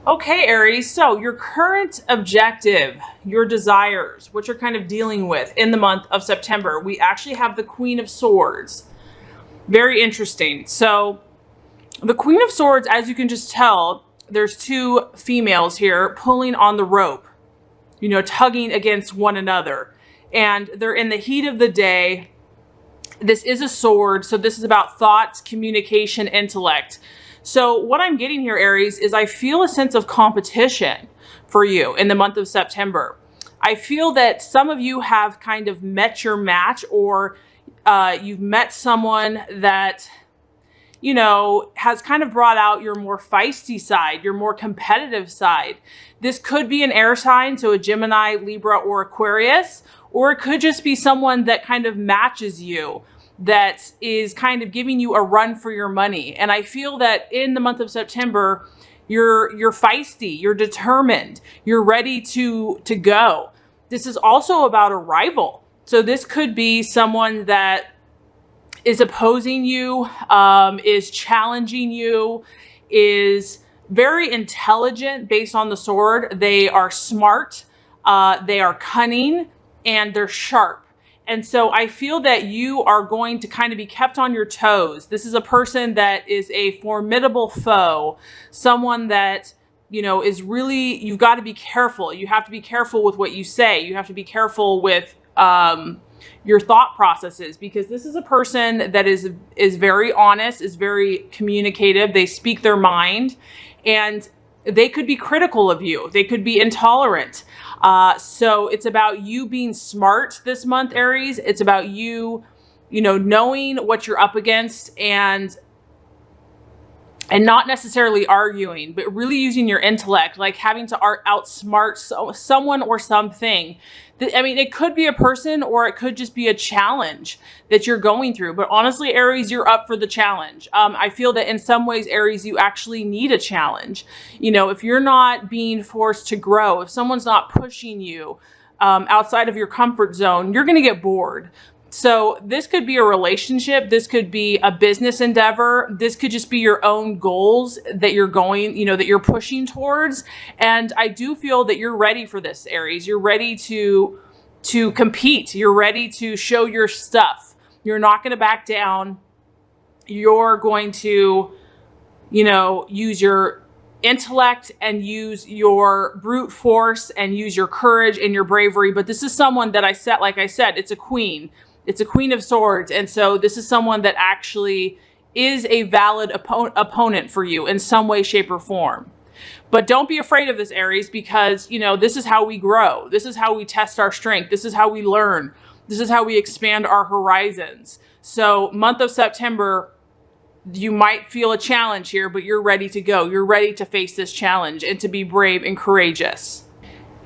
Okay, Aries, so your current objective, your desires, what you're kind of dealing with in the month of September, we actually have the Queen of Swords. Very interesting. So the Queen of Swords, as you can just tell, there's two females here pulling on the rope, tugging against one another. And they're in the heat of the day. This is a sword, so this is about thoughts, communication, intellect. So what I'm getting here, Aries, is I feel a sense of competition for you in the month of September. I feel that some of you have kind of met your match, or you've met someone that, has kind of brought out your more feisty side, your more competitive side. This could be an air sign, so a Gemini, Libra, or Aquarius, or it could just be someone that kind of matches you, that is kind of giving you a run for your money. And I feel that in the month of September, you're feisty, you're determined, you're ready to go. This is also about a rival. So this could be someone that is opposing you, is challenging you, is very intelligent based on the sword. They are smart, they are cunning, and they're sharp. And so I feel that you are going to kind of be kept on your toes. This is a person that is a formidable foe, someone that, is really, you've got to be careful. You have to be careful with what you say. You have to be careful with your thought processes, because this is a person that is very honest, is very communicative. They speak their mind, and they could be critical of you. They could be intolerant. So it's about you being smart this month, Aries. It's about you, knowing what you're up against, and not necessarily arguing, but really using your intellect, like having to outsmart someone or something. I mean, it could be a person, or it could just be a challenge that you're going through. But honestly, Aries, you're up for the challenge. I feel that in some ways, Aries, you actually need a challenge. If you're not being forced to grow, if someone's not pushing you outside of your comfort zone, you're going to get bored. So this could be a relationship. This could be a business endeavor. This could just be your own goals that you're going, that you're pushing towards. And I do feel that you're ready for this, Aries. You're ready to compete. You're ready to show your stuff. You're not going to back down. You're going to, use your intellect and use your brute force and use your courage and your bravery. But this is someone that like I said, it's a queen. It's a Queen of Swords. And so this is someone that actually is a valid opponent for you in some way, shape, or form. But don't be afraid of this, Aries, because, this is how we grow. This is how we test our strength. This is how we learn. This is how we expand our horizons. So month of September, you might feel a challenge here, but you're ready to go. You're ready to face this challenge and to be brave and courageous.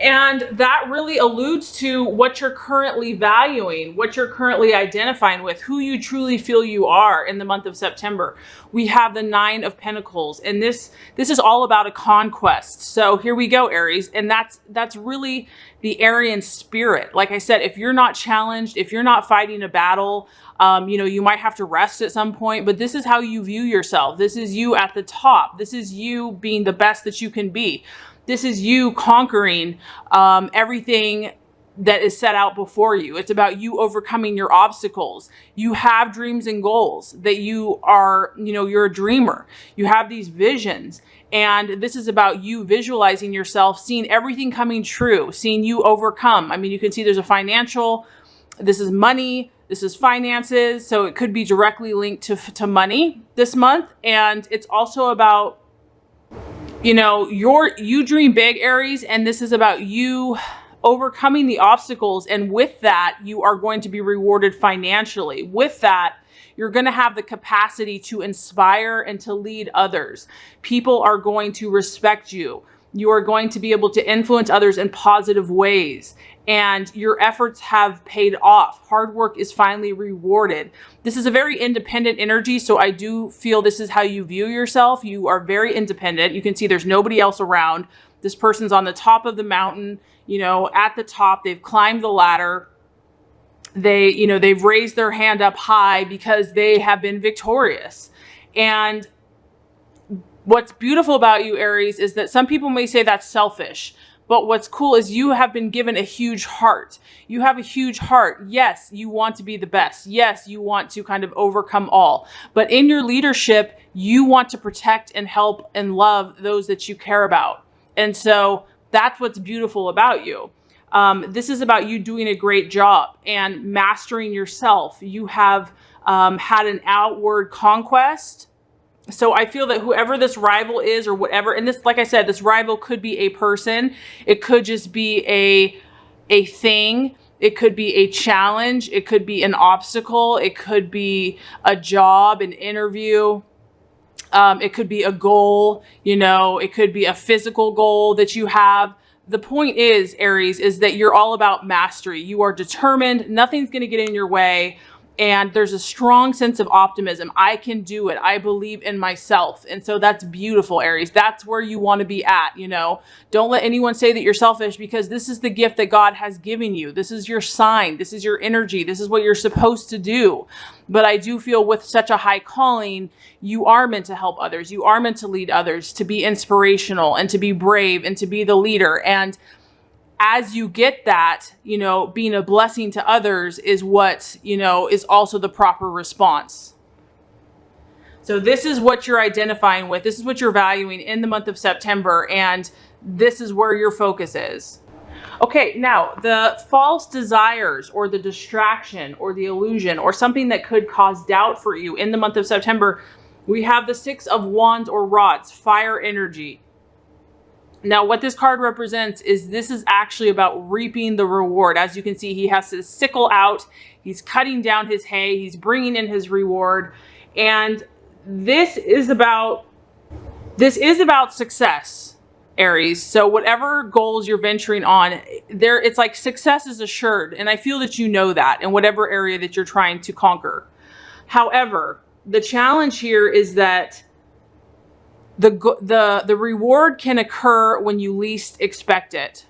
And that really alludes to what you're currently valuing, what you're currently identifying with, who you truly feel you are in the month of September. We have the Nine of Pentacles, and this is all about a conquest. So here we go, Aries, and that's really the Aryan spirit. Like I said, if you're not challenged, if you're not fighting a battle, you might have to rest at some point, but this is how you view yourself. This is you at the top. This is you being the best that you can be. This is you conquering everything that is set out before you. It's about you overcoming your obstacles. You have dreams and goals that you are, you're a dreamer. You have these visions. And this is about you visualizing yourself, seeing everything coming true, seeing you overcome. I mean, you can see there's a financial, this is money, this is finances. So it could be directly linked to money this month. And it's also about, you dream big, Aries, and this is about you overcoming the obstacles. And with that, you are going to be rewarded financially. With that, you're going to have the capacity to inspire and to lead others. People are going to respect you. You are going to be able to influence others in positive ways. And your efforts have paid off. Hard work is finally rewarded. This is a very independent energy. So I do feel this is how you view yourself. You are very independent. You can see there's nobody else around. This person's on the top of the mountain, at the top. They've climbed the ladder. They've raised their hand up high because they have been victorious. And What's beautiful about you, Aries, is that some people may say that's selfish. But what's cool is you have been given a huge heart. You have a huge heart. Yes, you want to be the best. Yes, you want to kind of overcome all. But in your leadership, you want to protect and help and love those that you care about. And so that's what's beautiful about you. This is about you doing a great job and mastering yourself. You have had an outward conquest. So I feel that whoever this rival is or whatever, and this, like I said, this rival could be a person. It could just be a thing. It could be a challenge. It could be an obstacle. It could be a job, an interview. It could be a goal, you know, it could be a physical goal that you have. The point is, Aries, is that you're all about mastery. You are determined. Nothing's going to get in your way. And there's a strong sense of optimism. I can do it. I believe in myself. And so that's beautiful, Aries. That's where you want to be at, you know. Don't let anyone say that you're selfish, because this is the gift that God has given you. This is your sign. This is your energy. This is what you're supposed to do. But I do feel with such a high calling, you are meant to help others. You are meant to lead others, to be inspirational and to be brave and to be the leader. And as you get that, you know, being a blessing to others is what, you know, is also the proper response. So this is what you're identifying with. This is what you're valuing in the month of September. And this is where your focus is. Okay, now the false desires or the distraction or the illusion or something that could cause doubt for you in the month of September, we have the Six of Wands or rods, fire energy. Now, what this card represents is this is actually about reaping the reward. As you can see, he has his sickle out. He's cutting down his hay. He's bringing in his reward. And this is about success, Aries. So whatever goals you're venturing on, it's like success is assured. And I feel that you know that in whatever area that you're trying to conquer. However, the challenge here is that the reward can occur when you least expect it.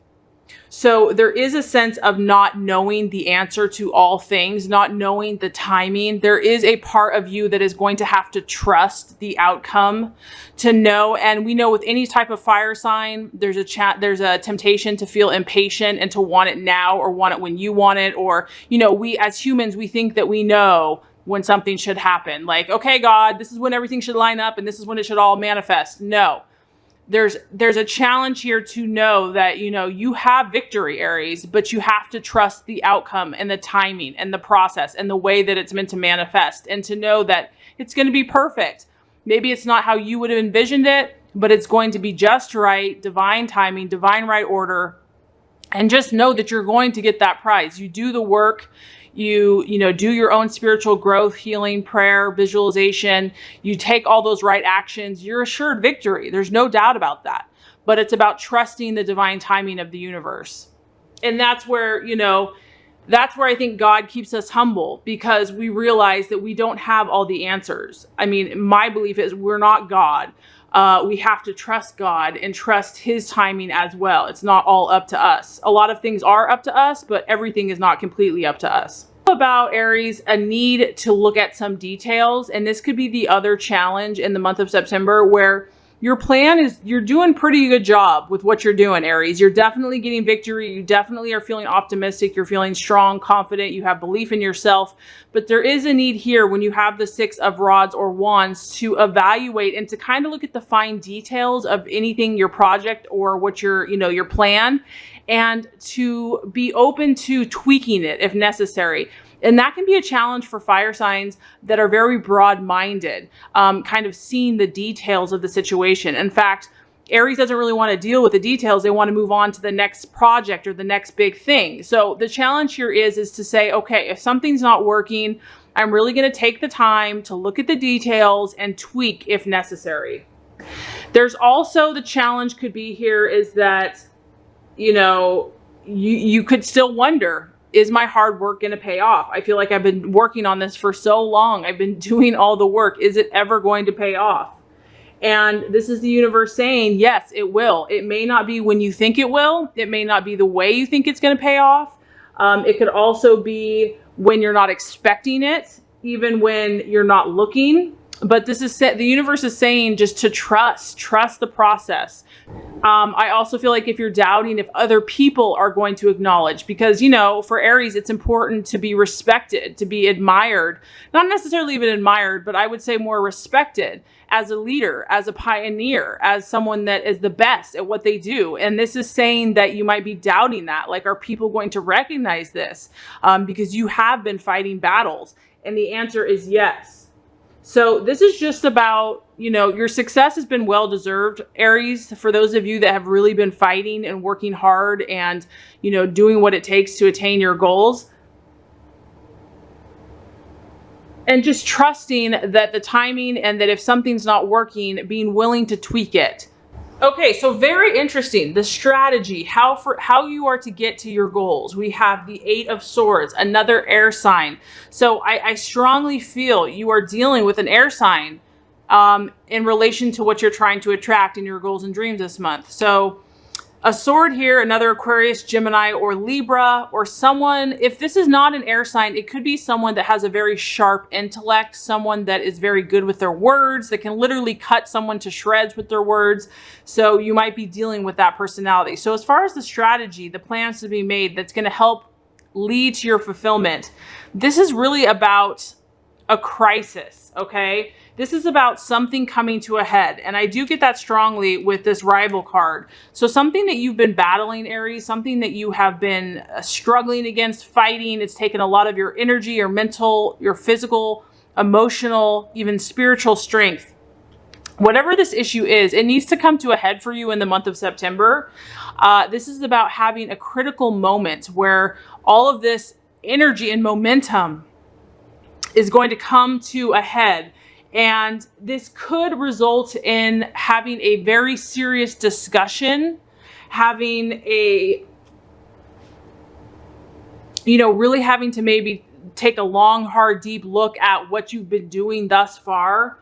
So there is a sense of not knowing the answer to all things, not knowing the timing. There is a part of you that is going to have to trust the outcome to know. And we know with any type of fire sign, there's a temptation to feel impatient and to want it now or want it when you want it. Or, you know, we as humans, we think that we know when something should happen. Like, okay, God, this is when everything should line up and this is when it should all manifest. No, there's a challenge here to know that, you know, you have victory, Aries, but you have to trust the outcome and the timing and the process and the way that it's meant to manifest, and to know that it's going to be perfect. Maybe it's not how you would have envisioned it, but it's going to be just right, divine timing, divine right order. And just know that you're going to get that prize. You do the work. You know, do your own spiritual growth, healing, prayer, visualization. You take all those right actions. You're assured victory. There's no doubt about that. But it's about trusting the divine timing of the universe. And that's where, you know, that's where I think God keeps us humble, because we realize that we don't have all the answers. I mean, my belief is we're not God. We have to trust God and trust his timing as well. It's not all up to us. A lot of things are up to us, but everything is not completely up to us. About Aries, a need to look at some details. And this could be the other challenge in the month of September, where your plan is, you're doing pretty good job with what you're doing, Aries. You're definitely getting victory. You definitely are feeling optimistic. You're feeling strong, confident. You have belief in yourself. But there is a need here when you have the Six of Rods or Wands to evaluate and to kind of look at the fine details of anything, your project or what your plan, and to be open to tweaking it if necessary. And that can be a challenge for fire signs that are very broad-minded, kind of seeing the details of the situation. In fact, Aries doesn't really want to deal with the details. They want to move on to the next project or the next big thing. So the challenge here is to say, okay, if something's not working, I'm really going to take the time to look at the details and tweak if necessary. There's also the challenge could be here is that, you know, you could still wonder, is my hard work going to pay off? I feel like I've been working on this for so long. I've been doing all the work. Is it ever going to pay off? And this is the universe saying, yes, it will. It may not be when you think it will. It may not be the way you think it's going to pay off. It could also be when you're not expecting it, even when you're not looking. But the universe is saying just to trust the process. I also feel like if you're doubting if other people are going to acknowledge, because, you know, for Aries, it's important to be respected, to be admired, not necessarily even admired, but I would say more respected as a leader, as a pioneer, as someone that is the best at what they do. And this is saying that you might be doubting that, like, are people going to recognize this? Because you have been fighting battles. And the answer is yes. So this is just about, you know, your success has been well-deserved, Aries, for those of you that have really been fighting and working hard and, you know, doing what it takes to attain your goals. And just trusting that the timing, and that if something's not working, being willing to tweak it. Okay, so very interesting. The strategy, how you are to get to your goals. We have the 8 of Swords, another air sign. So I strongly feel you are dealing with an air sign in relation to what you're trying to attract in your goals and dreams this month. So a sword here, another Aquarius, Gemini, or Libra, or someone, if this is not an air sign, it could be someone that has a very sharp intellect, someone that is very good with their words, that can literally cut someone to shreds with their words. So you might be dealing with that personality. So as far as the strategy, the plans to be made that's going to help lead to your fulfillment, this is really about a crisis, okay? This is about something coming to a head. And I do get that strongly with this rival card. So something that you've been battling, Aries, something that you have been struggling against, fighting, it's taken a lot of your energy, your mental, your physical, emotional, even spiritual strength. Whatever this issue is, it needs to come to a head for you in the month of September. This is about having a critical moment where all of this energy and momentum is going to come to a head. And this could result in having a very serious discussion, having a, you know, really having to maybe take a long, hard, deep look at what you've been doing thus far.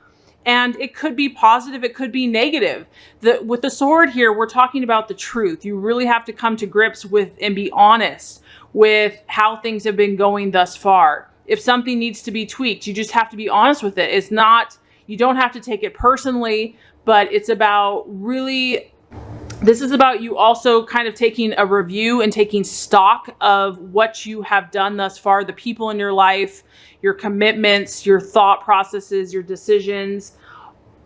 And it could be positive, it could be negative. With the sword here, we're talking about the truth. You really have to come to grips with and be honest with how things have been going thus far. If something needs to be tweaked, you just have to be honest with it. It's not, you don't have to take it personally, but it's about really, this is about you also kind of taking a review and taking stock of what you have done thus far, the people in your life, your commitments, your thought processes, your decisions.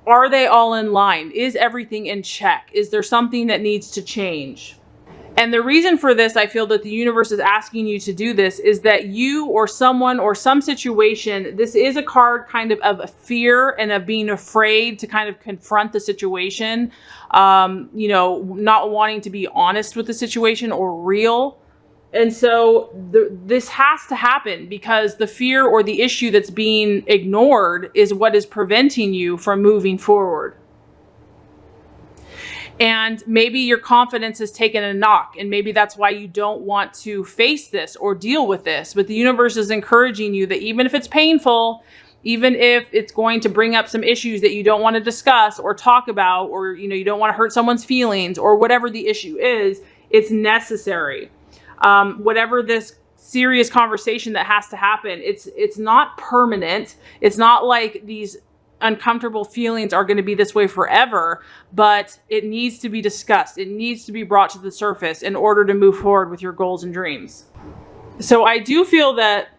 Are they all in line? Is everything in check? Is there something that needs to change? And the reason for this, I feel that the universe is asking you to do this, is that you or someone or some situation, this is a card kind of fear and of being afraid to kind of confront the situation, you know, not wanting to be honest with the situation or real. And so this has to happen because the fear or the issue that's being ignored is what is preventing you from moving forward. And maybe your confidence has taken a knock, and maybe that's why you don't want to face this or deal with this. But the universe is encouraging you that even if it's painful, even if it's going to bring up some issues that you don't want to discuss or talk about, or, you know, you don't want to hurt someone's feelings or whatever the issue is, it's necessary. Whatever this serious conversation that has to happen, it's not permanent. It's not like these uncomfortable feelings are going to be this way forever, but it needs to be discussed. It needs to be brought to the surface in order to move forward with your goals and dreams. So I do feel that,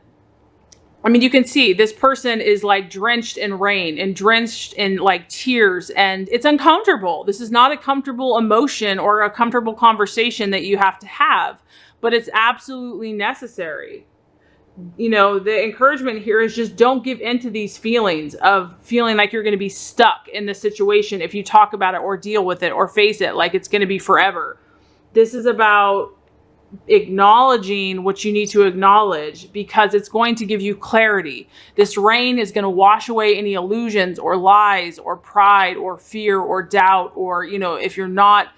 I mean, you can see this person is like drenched in rain and drenched in like tears, and it's uncomfortable. This is not a comfortable emotion or a comfortable conversation that you have to have, but it's absolutely necessary. You know, the encouragement here is just don't give in to these feelings of feeling like you're going to be stuck in this situation if you talk about it or deal with it or face it like it's going to be forever. This is about acknowledging what you need to acknowledge, because it's going to give you clarity. This rain is going to wash away any illusions or lies or pride or fear or doubt, or, you know, if you're not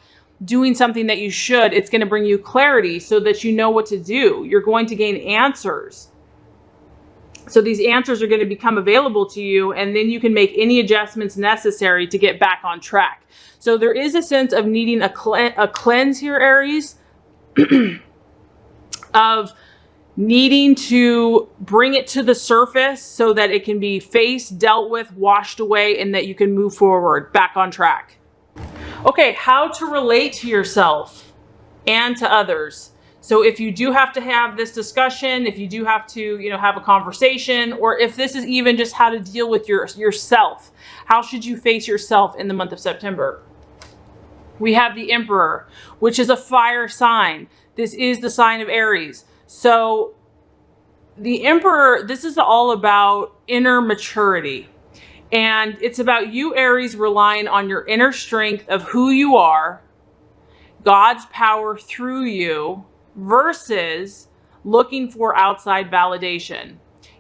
doing something that you should, it's going to bring you clarity so that you know what to do. You're going to gain answers. So these answers are going to become available to you, and then you can make any adjustments necessary to get back on track. So there is a sense of needing a cleanse here, Aries, of needing to bring it to the surface so that it can be faced, dealt with, washed away, and that you can move forward, back on track. Okay, how to relate to yourself and to others. So if you do have to have this discussion, if you do have to, have a conversation, or if this is even just how to deal with yourself, how should you face yourself in the month of September? We have the Emperor, which is a fire sign. This is the sign of Aries. So the Emperor, this is all about inner maturity. And it's about you, Aries, relying on your inner strength of who you are, God's power through you, versus looking for outside validation.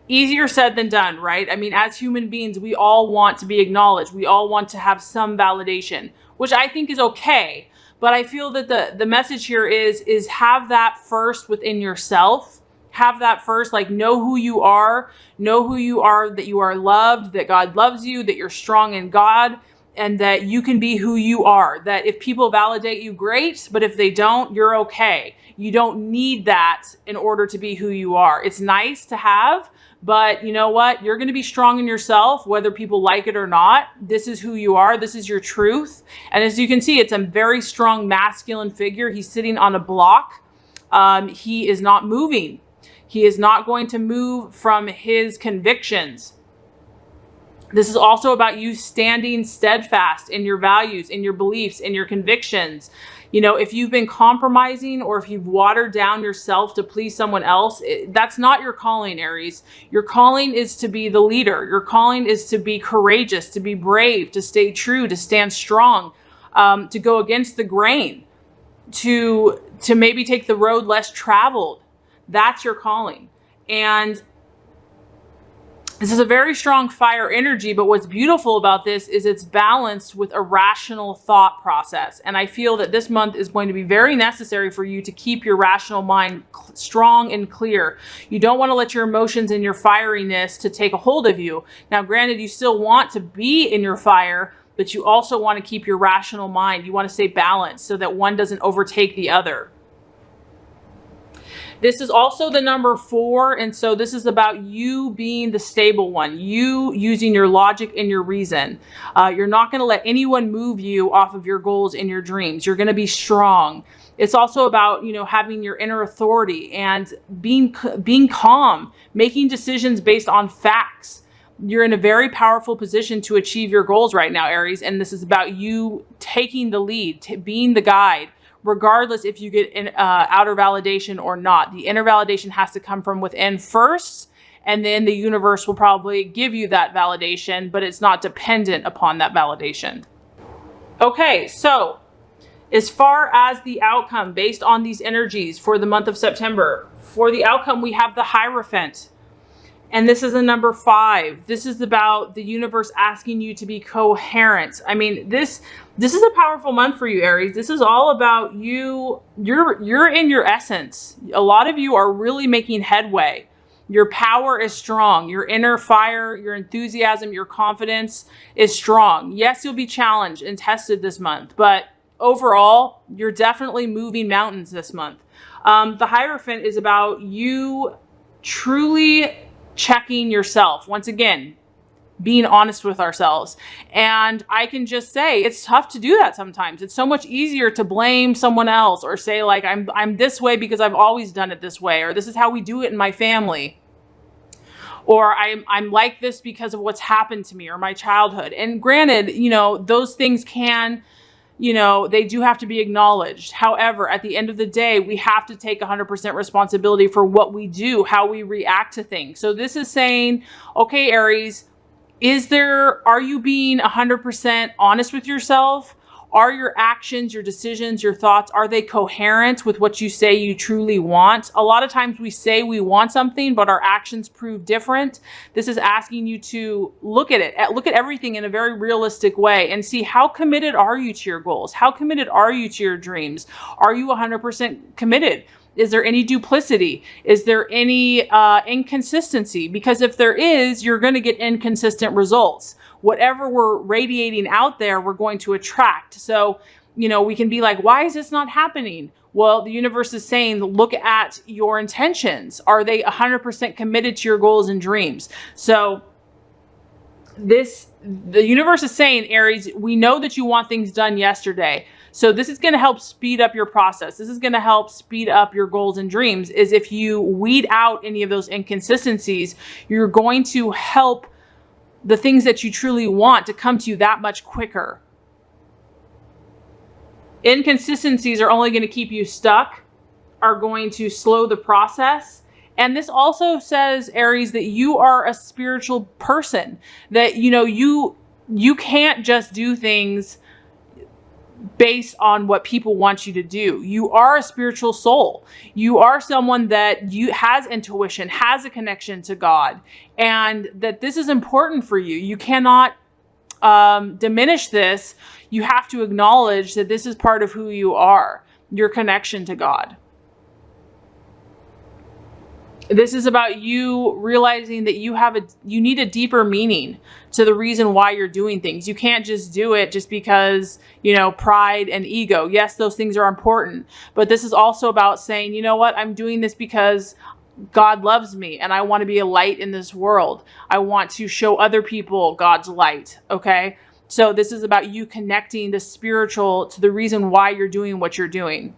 Easier said than done, right? I mean, as human beings, we all want to be acknowledged. We all want to have some validation, which I think is okay. But I feel that the message here is have that first within yourself. Have that first, like, know who you are, that you are loved, that God loves you, that you're strong in God, and that you can be who you are. That if people validate you, great, but if they don't, you're okay. You don't need that in order to be who you are. It's nice to have, but you know what? You're going to be strong in yourself, whether people like it or not. This is who you are. This is your truth. And as you can see, it's a very strong masculine figure. He's sitting on a block. He is not moving. He is not going to move from his convictions. This is also about you standing steadfast in your values, in your beliefs, in your convictions. If you've been compromising or if you've watered down yourself to please someone else, that's not your calling, Aries. Your calling is to be the leader. Your calling is to be courageous, to be brave, to stay true, to stand strong, to go against the grain, to maybe take the road less traveled. That's your calling. And this is a very strong fire energy, but what's beautiful about this is it's balanced with a rational thought process. And I feel that this month is going to be very necessary for you to keep your rational mind strong and clear. You don't want to let your emotions and your fieriness to take a hold of you. Now, granted, you still want to be in your fire, but you also want to keep your rational mind. You want to stay balanced so that one doesn't overtake the other. This is also the number 4. And so this is about you being the stable one, you using your logic and your reason. You're not going to let anyone move you off of your goals and your dreams. You're going to be strong. It's also about, having your inner authority and being calm, making decisions based on facts. You're in a very powerful position to achieve your goals right now, Aries. And this is about you taking the lead, being the guide, regardless if you get an outer validation or not. The inner validation has to come from within first, and then the universe will probably give you that validation, but it's not dependent upon that validation. Okay, so as far as the outcome based on these energies for the month of September, for the outcome, we have the Hierophant. And this is a number 5. This is about the universe asking you to be coherent. I mean, this is a powerful month for you, Aries. This is all about you. You're in your essence. A lot of you are really making headway. Your power is strong. Your inner fire, your enthusiasm, your confidence is strong. Yes, you'll be challenged and tested this month, but overall, you're definitely moving mountains this month. The Hierophant is about you truly checking yourself. Once again, being honest with ourselves. And I can just say it's tough to do that sometimes. It's so much easier to blame someone else or say, like, I'm this way because I've always done it this way, or this is how we do it in my family, or I'm like this because of what's happened to me or my childhood. And granted, those things can, they do have to be acknowledged. However, at the end of the day, we have to take 100% responsibility for what we do, how we react to things. So this is saying, okay, Aries, are you being 100% honest with yourself? Are your actions, your decisions, your thoughts, are they coherent with what you say you truly want? A lot of times we say we want something, but our actions prove different. This is asking you to look at it, look at everything in a very realistic way and see, how committed are you to your goals? How committed are you to your dreams? Are you 100% committed? Is there any duplicity? Is there any inconsistency? Because if there is, you're going to get inconsistent results. Whatever we're radiating out there, we're going to attract. So you know, we can be like, why is this not happening? Well, the universe is saying, look at your intentions. Are they 100% committed to your goals and dreams? So the universe is saying, Aries, we know that you want things done yesterday. So this is going to help speed up your process. This is going to help speed up your goals and dreams. Is if you weed out any of those inconsistencies, you're going to help the things that you truly want to come to you that much quicker. Inconsistencies are only going to keep you stuck, are going to slow the process. And this also says, Aries, that you are a spiritual person, that, you know, you can't just do things based on what people want you to do. You are a spiritual soul. You are someone that has intuition, has a connection to God, and that this is important for you. You cannot diminish this. You have to acknowledge that this is part of who you are, your connection to God. This is about you realizing that you need a deeper meaning to the reason why you're doing things. You can't just do it just because, you know, pride and ego. Yes, those things are important, but this is also about saying, you know what, I'm doing this because God loves me and I want to be a light in this world. I want to show other people God's light. Okay. So this is about you connecting the spiritual to the reason why you're doing what you're doing.